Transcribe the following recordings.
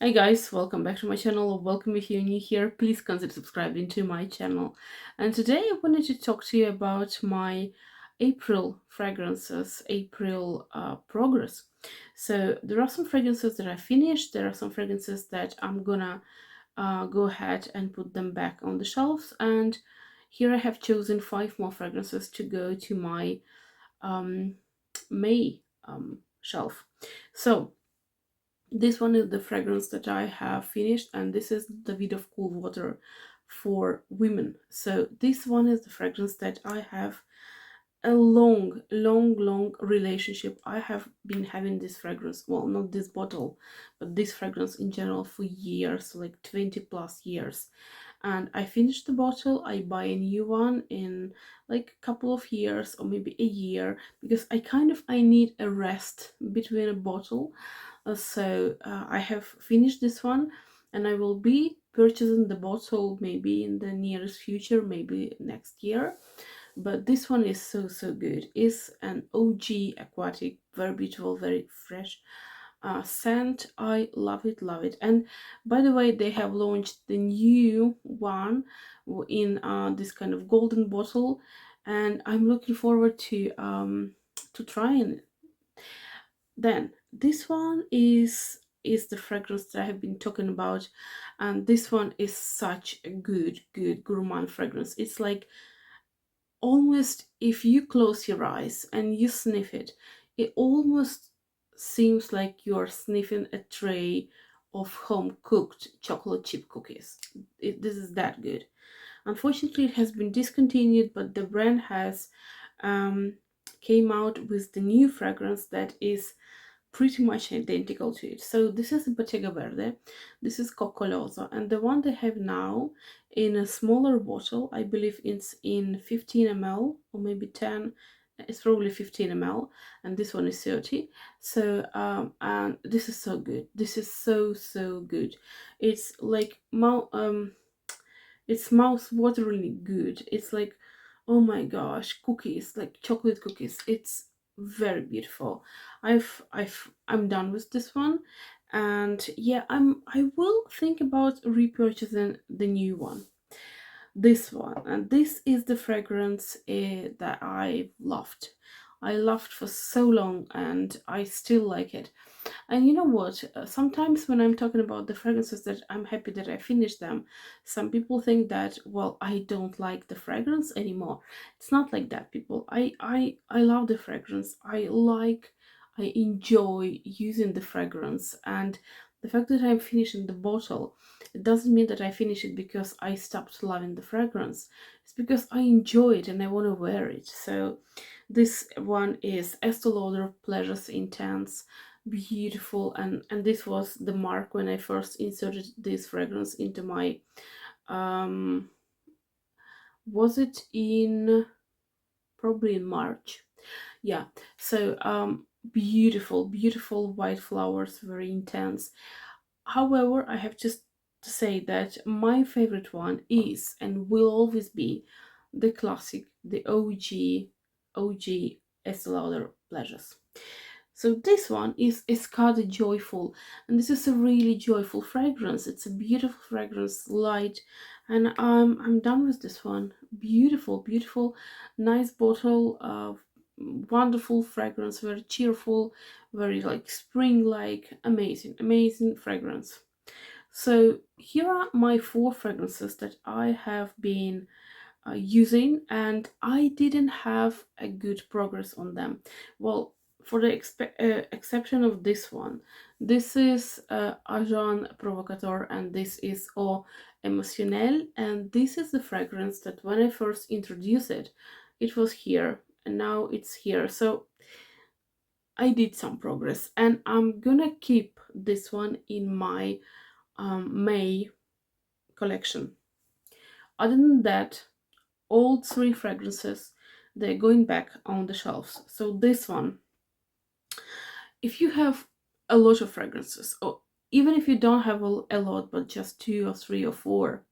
Hi guys, welcome back to my channel. Welcome if you're new here. Please consider subscribing to my channel. And today I wanted to talk to you about my April fragrances, April progress. So there are some fragrances that I finished. There are some fragrances that I'm gonna go ahead and put them back on the shelves. And here I have chosen 5 more fragrances to go to my um, May shelf. So this one is the fragrance that I have finished, and this is Davidoff Cool Water for women. So this one is the fragrance that I have a long relationship. I have been having this fragrance, well, not this bottle, but this fragrance in general for years, like 20 plus years. And I finished the bottle, I buy a new one in like a couple of years or maybe a year, because I need a rest between a bottle. I have finished this one, and I will be purchasing the bottle maybe in the nearest future, maybe next year. But this one is so good. It's an OG aquatic, very beautiful, very fresh scent. I love it, love it. And by the way, they have launched the new one in this kind of golden bottle, and I'm looking forward to trying it. Then this one is the fragrance that I have been talking about, and this one is such a good gourmand fragrance. It's like almost, if you close your eyes and you sniff it, it almost seems like you're sniffing a tray of home cooked chocolate chip cookies. This is that good. Unfortunately, it has been discontinued, but the brand has um, came out with the new fragrance that is pretty much identical to it. So this is Bottega Verde, this is Coccoloso, and the one they have now in a smaller bottle, I believe it's in 15 ml or maybe 10. It's probably 15 ml, and this one is 30. So and this is so good. This is so good. It's like it's mouth-wateringly good. It's like, oh my gosh, cookies, like chocolate cookies. It's very beautiful. I'm done with this one, and yeah, I will think about repurchasing the new one, this one. And this is the fragrance that I loved for so long, and I still like it. And you know what? Sometimes when I'm talking about the fragrances that I'm happy that I finished them, some people think that, well, I don't like the fragrance anymore. It's not like that, people. I love the fragrance. I enjoy using the fragrance, and the fact that I'm finishing the bottle, it doesn't mean that I finish it because I stopped loving the fragrance. It's because I enjoy it and I want to wear it. So this one is Estee Lauder Pleasures Intense, beautiful. And this was the mark when I first inserted this fragrance into my was it in, probably in March, yeah. So beautiful white flowers, very intense. However, I have just to say that my favorite one is and will always be the classic, the OG Estee Lauder Pleasures. So this one is Escada Joyful, and this is a really joyful fragrance. It's a beautiful fragrance, light, and I'm done with this one. Beautiful, nice bottle of wonderful fragrance, very cheerful, very like spring-like, amazing fragrance. So here are my 4 fragrances that I have been using, and I didn't have a good progress on them. Well, for the exception of this one, this is Agent Provocateur, and this is Emotionelle, and this is the fragrance that when I first introduced it, it was here, and now it's here. So I did some progress, and I'm gonna keep this one in my May collection. Other than that, all 3 fragrances, they're going back on the shelves. So this one, if you have a lot of fragrances, or even if you don't have a lot but just 2 or 3 or 4,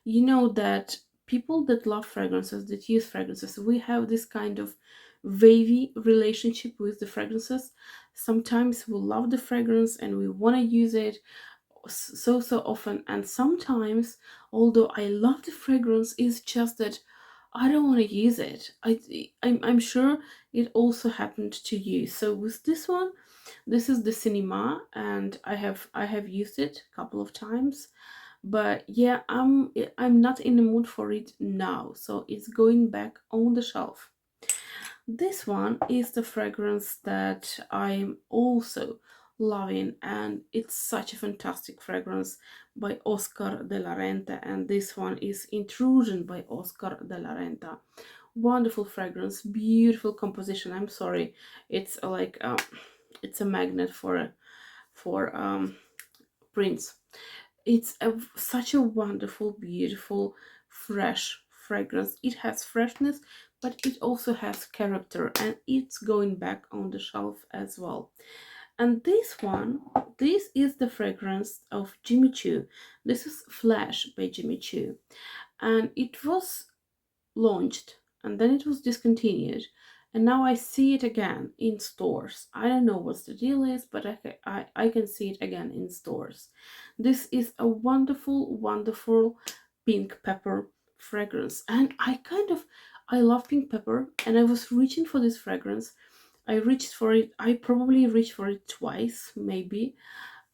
you know that people that love fragrances, that use fragrances, we have this kind of wavy relationship with the fragrances. Sometimes we love the fragrance and we want to use it, so often. And sometimes, although I love the fragrance, it's just that I don't want to use it. I'm sure it also happened to you. So with this one, this is the Cinema, and I have used it a couple of times, but yeah, I'm not in the mood for it now, so it's going back on the shelf. This one is the fragrance that I'm also loving, and it's such a fantastic fragrance by Oscar de la Renta, and this one is Intrusion by Oscar de la Renta. Wonderful fragrance, beautiful composition. I'm sorry, it's like it's a magnet for prints. It's such a wonderful, beautiful, fresh fragrance. It has freshness, but it also has character, and it's going back on the shelf as well. And this one, this is the fragrance of Jimmy Choo. This is Flash by Jimmy Choo, and it was launched and then it was discontinued, and now I see it again in stores. I don't know what the deal is, but I can see it again in stores. This is a wonderful, wonderful pink pepper fragrance, and I love pink pepper, and I was reaching for this fragrance. I reached for it. I probably reached for it twice, maybe,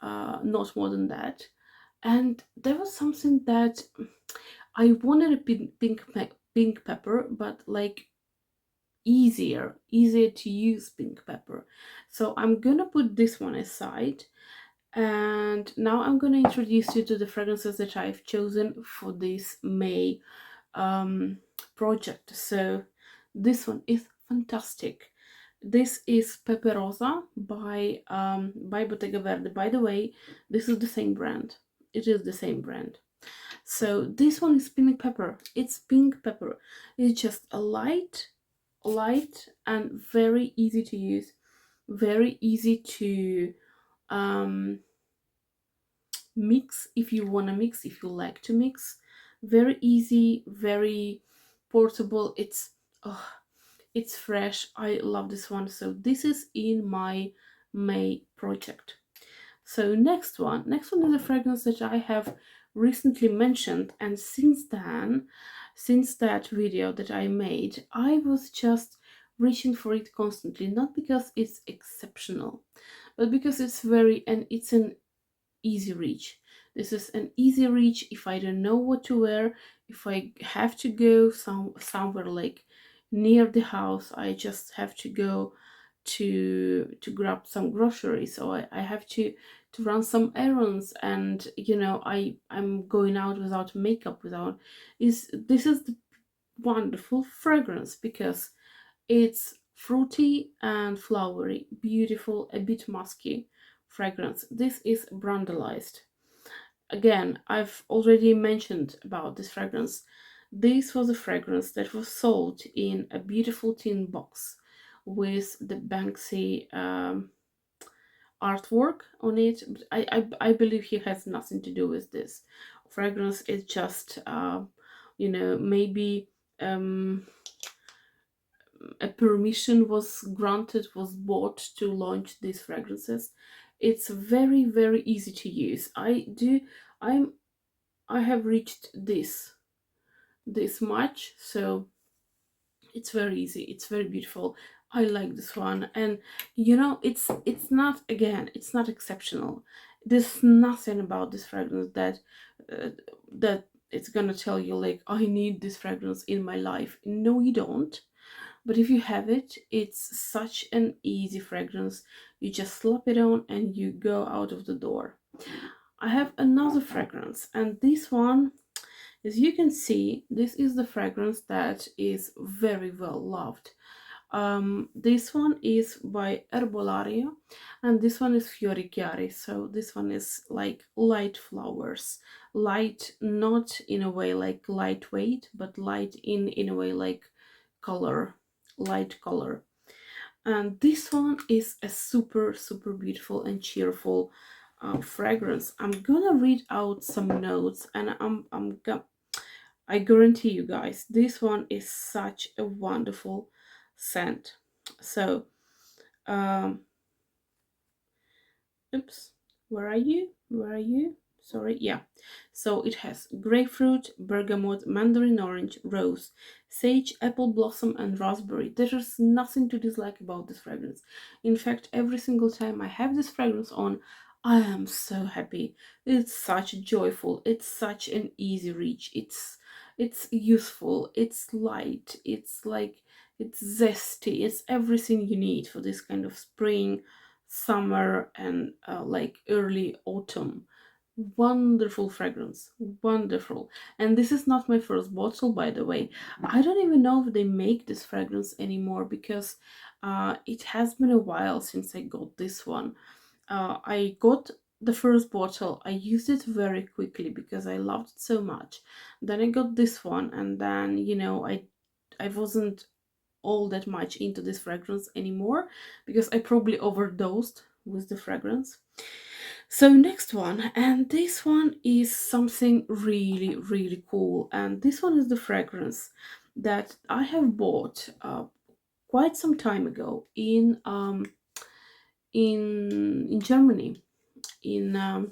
not more than that. And there was something that I wanted a pink pepper, but like easier to use pink pepper. So I'm gonna put this one aside, and now I'm gonna introduce you to the fragrances that I've chosen for this May project. So this one is fantastic. This is Pepe Rosa by Bottega Verde. By the way, this is the same brand. It is the same brand. So this one is pink pepper. It's pink pepper. It's just a light and very easy to use, very easy to um, mix if you want to mix, if you like to mix. Very easy, very portable. Oh, it's fresh. I love this one. So this is in my May project. So next one is a fragrance that I have recently mentioned, and since that video that I made, I was just reaching for it constantly, not because it's exceptional, but because it's an easy reach. This is an easy reach if I don't know what to wear, if I have to go somewhere like near the house. I just have to go to grab some groceries, or I have to run some errands, and I'm going out without makeup, without is this is the wonderful fragrance because it's fruity and flowery, beautiful, a bit musky fragrance. This is Brandalized. Again, I've already mentioned about this fragrance. This was a fragrance that was sold in a beautiful tin box with the Banksy artwork on it. But I believe he has nothing to do with this fragrance. It's just maybe a permission was granted, was bought to launch these fragrances. It's very easy to use. I'm I have reached this much, so it's very easy, it's very beautiful. I like this one, and it's not exceptional. There's nothing about this fragrance uh, that it's gonna tell you like I need this fragrance in my life. No, you don't. But if you have it, it's such an easy fragrance. You just slap it on and you go out of the door. I have another fragrance, and this one, as you can see, this is the fragrance that is very well loved. This one is by Herbolario, and this one is Fiori Chiari. So this one is like light flowers, light, not in a way like lightweight, but light in a way like color, light color. And this one is a super beautiful and cheerful fragrance. I'm gonna read out some notes, and I guarantee you guys, this one is such a wonderful scent. So, um, oops. Where are you? Where are you? Sorry, yeah. So it has grapefruit, bergamot, mandarin orange, rose, sage, apple blossom, and raspberry. There is nothing to dislike about this fragrance. In fact, every single time I have this fragrance on, I am so happy. It's such joyful. It's such an easy reach. It's useful. It's light. It's like it's zesty. It's everything you need for this kind of spring, summer, and like early autumn. Wonderful fragrance, wonderful. And this is not my first bottle, by the way. I don't even know if they make this fragrance anymore, because it has been a while since I got this one. I got the first bottle, I used it very quickly because I loved it so much. Then I got this one, and then I wasn't all that much into this fragrance anymore, because I probably overdosed with the fragrance. So next one, and this one is something really really cool, and this one is the fragrance that I have bought quite some time ago in Germany, in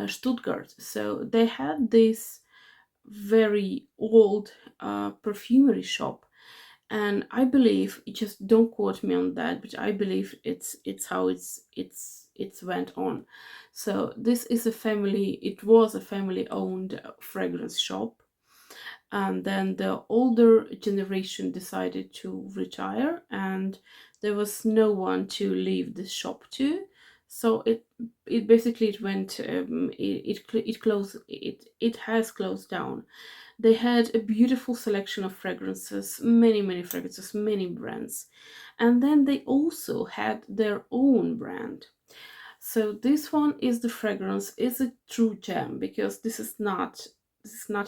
Stuttgart. So they had this very old perfumery shop, and I believe, just don't quote me on that, but I believe it's how it's went on. So this is a family, it was a family owned fragrance shop, and then the older generation decided to retire, and there was no one to leave the shop to. So it basically it went it closed, it has closed down. They had a beautiful selection of fragrances, many fragrances, many brands. And then they also had their own brand. So this one is the fragrance, is a true gem, because this is not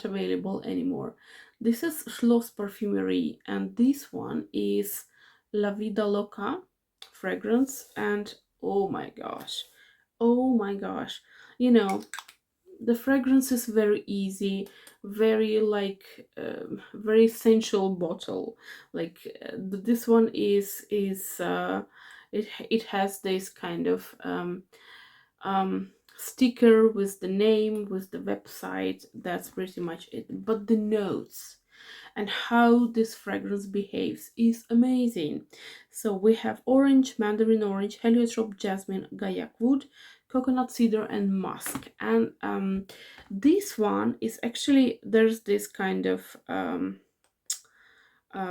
available anymore. This is Schlossparfumerie, and this one is La Vida Loca fragrance, and oh my gosh. Oh my gosh. You know, the fragrance is very easy, very like very sensual bottle. Like this one it has this kind of sticker with the name, with the website. That's pretty much it. But the notes and how this fragrance behaves is amazing. So we have orange, mandarin orange, heliotrope, jasmine, gaiac wood, coconut cedar, and musk. And this one is actually, there's this kind of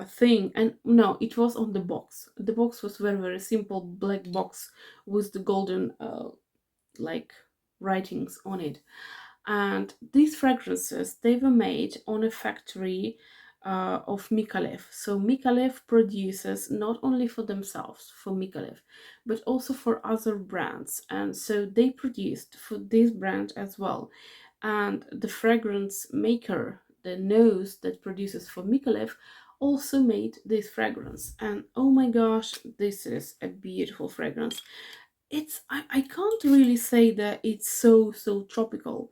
thing, and no, it was on the box. The box was very simple black box with the golden like writings on it. And these fragrances, they were made on a factory of Mikalev. So Mikalev produces not only for themselves, for Mikalev, but also for other brands. And so they produced for this brand as well. And the fragrance maker, the nose that produces for Mikalev, also made this fragrance. And oh my gosh, this is a beautiful fragrance. I can't really say that it's so tropical.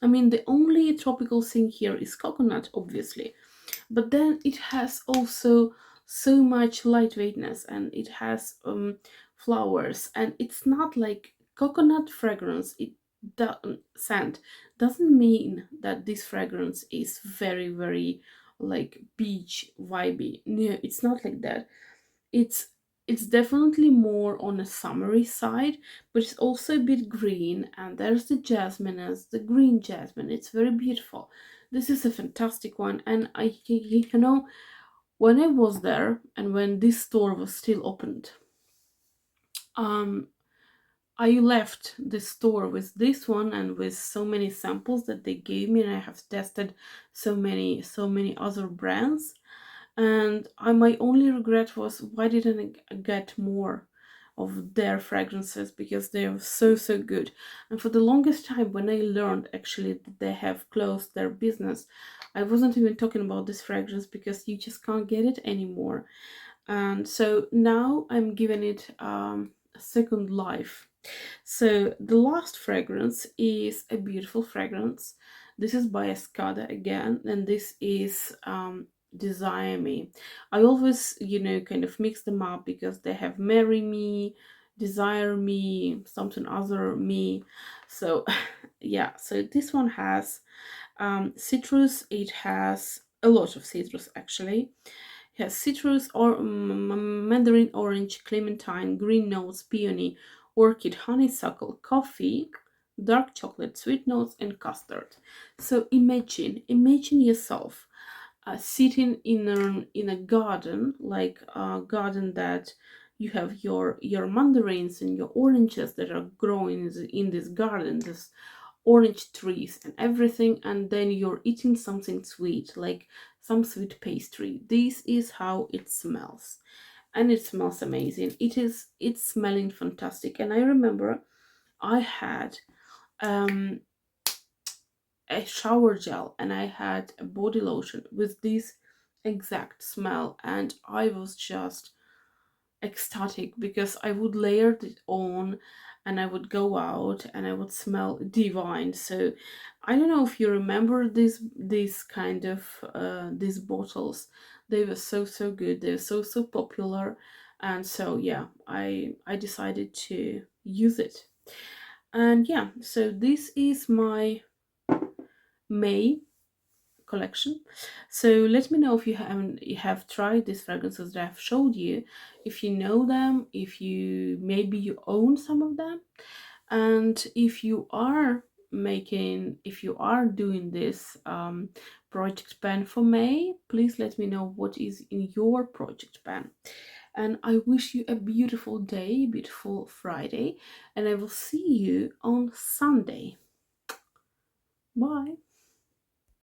I mean, the only tropical thing here is coconut, obviously, but then it has also so much lightweightness, and it has flowers, and it's not like coconut fragrance. It scent doesn't mean that this fragrance is very like beach vibey. No, it's not like that. It's it's definitely more on a summery side, but it's also a bit green, and there's the jasmine as the green jasmine. It's very beautiful. This is a fantastic one, and when I was there and when this store was still opened, um I left the store with this one and with so many samples that they gave me, and I have tested so many other brands. And my only regret was, why didn't I get more of their fragrances, because they are so good. And for the longest time, when I learned actually that they have closed their business, I wasn't even talking about this fragrance, because you just can't get it anymore. And so now I'm giving it a second life. So the last fragrance is a beautiful fragrance. This is by Escada again, and this is Desire Me. I always, kind of mix them up, because they have Marry Me, Desire Me, something other me. So yeah, so this one has citrus. It has a lot of citrus actually. It has citrus or mandarin, orange, clementine, green notes, peony, orchid, honeysuckle, coffee, dark chocolate, sweet notes, and custard. So imagine yourself sitting in a garden, like a garden that you have your mandarins and your oranges that are growing in this garden, this orange trees and everything, and then you're eating something sweet, like some sweet pastry. This is how it smells, and it smells amazing. It's smelling fantastic. And I remember I had um a shower gel and I had a body lotion with this exact smell, and I was just ecstatic because I would layer it on and I would go out and I would smell divine. So I don't know if you remember this kind of these bottles. They were so good. They were so popular, and so yeah, I decided to use it. And yeah, so this is my May collection. So let me know if you have tried these fragrances that I've showed you, if you know them, if you own some of them, and if you are doing this project pan for May, please let me know what is in your project pan. And I wish you a beautiful day, beautiful Friday, and I will see you on Sunday. Bye.